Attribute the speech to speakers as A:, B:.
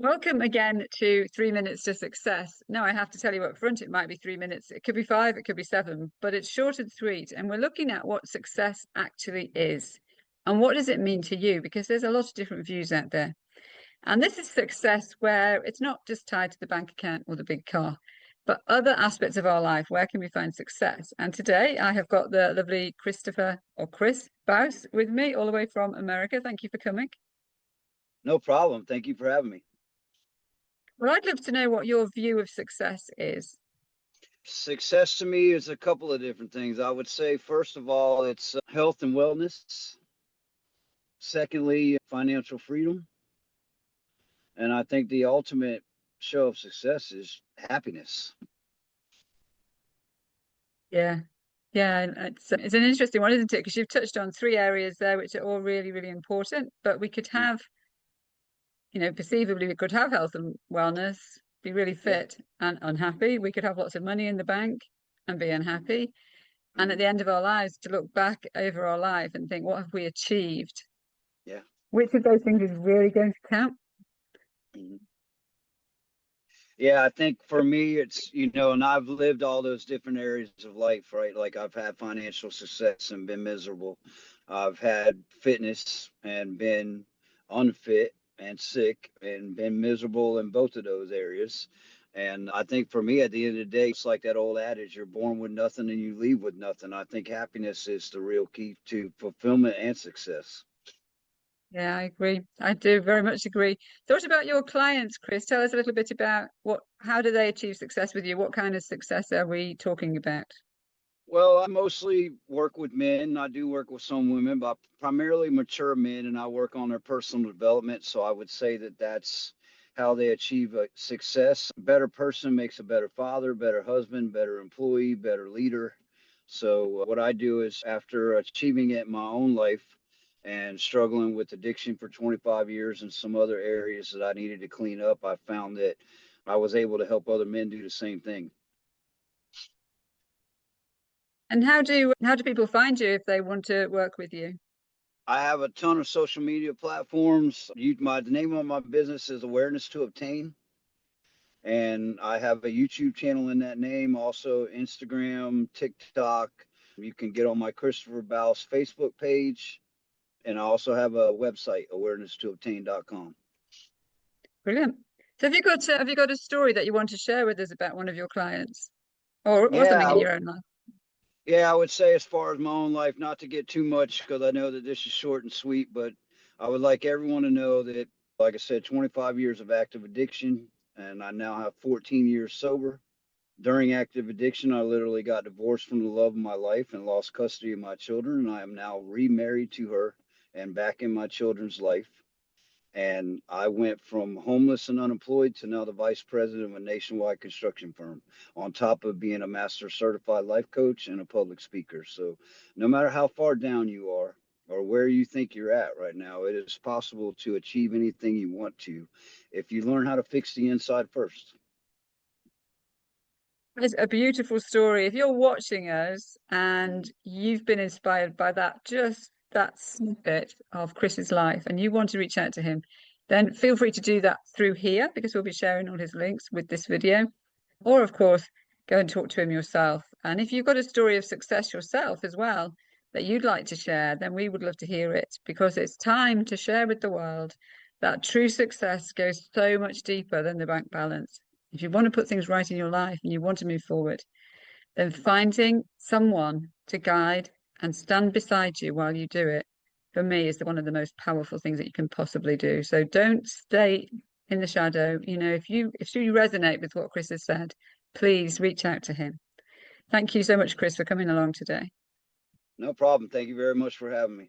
A: Welcome again to 3 Minutes to Success. Now, I have to tell you up front, it might be 3 minutes, it could be five, it could be seven, but it's short and sweet. And we're looking at what success actually is and what does it mean to you? Because there's a lot of different views out there. And this is success where it's not just tied to the bank account or the big car, but other aspects of our life. Where can we find success? And today I have got the lovely Chris Baus with me all the way from America. Thank you for coming.
B: No problem. Thank you for having me.
A: Well, I'd love to know what your view of success is.
B: Success to me is a couple of different things. I would say, first of all, it's health and wellness. Secondly, financial freedom. And I think the ultimate show of success is happiness.
A: Yeah. Yeah, and it's an interesting one, isn't it? Because you've touched on three areas there which are all really, really important. But we could have, perceivably, we could have health and wellness, be really
B: Yeah.
A: fit and unhappy. We could have lots of money in the bank and be unhappy. And at
B: Mhm.
A: the end of our lives, to look back over our life and think, what have we achieved?
B: Yeah.
A: Which of those things is really going to count?
B: Mhm. Yeah, I think for me, and I've lived all those different areas of life, right? Like I've had financial success and been miserable. I've had fitness and been unfit and sick and been miserable in both of those areas. And I think for me, at the end of the day, it's like that old adage, you're born with nothing and you leave with nothing. I think happiness is the real key to fulfillment and success.
A: Yeah, I agree. I do very much agree. So what about your clients, Chris? Tell us a little bit about how do they achieve success with you? What kind of success are we talking about?
B: Well, I mostly work with men. I do work with some women, but primarily mature men, and I work on their personal development. So I would say that that's how they achieve a success. A better person makes a better father, better husband, better employee, better leader. So what I do is after achieving it in my own life and struggling with addiction for 25 years and some other areas that I needed to clean up, I found that I was able to help other men do the same thing.
A: And how do people find you if they want to work with you?
B: I have a ton of social media platforms. The name of my business is Awareness to Obtain, and I have a YouTube channel in that name, also Instagram, TikTok. You can get on my Christopher Baus Facebook page, and I also have a website, awareness2obtain.com.
A: Brilliant. So have you got a story that you want to share with us about one of your clients or something
B: Yeah,
A: in your own life?
B: yeah, I would say as far as my own life, not to get too much because I know that this is short and sweet, but I would like everyone to know that, like I said, 25 years of active addiction, and I now have 14 years sober. During active addiction, I literally got divorced from the love of my life and lost custody of my children, and I am now remarried to her and back in my children's life. And I went from homeless and unemployed to now the vice president of a nationwide construction firm, on top of being a master certified life coach and a public speaker. So, no matter how far down you are or where you think you're at right now, it is possible to achieve anything you want to if you learn how to fix the inside first.
A: It's a beautiful story. If you're watching us and you've been inspired by just that snippet of Chris's life and you want to reach out to him, then feel free to do that through here because we'll be sharing all his links with this video. Or, of course, go and talk to him yourself. And if you've got a story of success yourself as well that you'd like to share, then we would love to hear it because it's time to share with the world that true success goes so much deeper than the bank balance. If you want to put things right in your life and you want to move forward, then finding someone to guide and stand beside you while you do it, for me, is one of the most powerful things that you can possibly do. So don't stay in the shadow. If you resonate with what Chris has said, please reach out to him. Thank you so much, Chris, for coming along today.
B: No problem. Thank you very much for having me.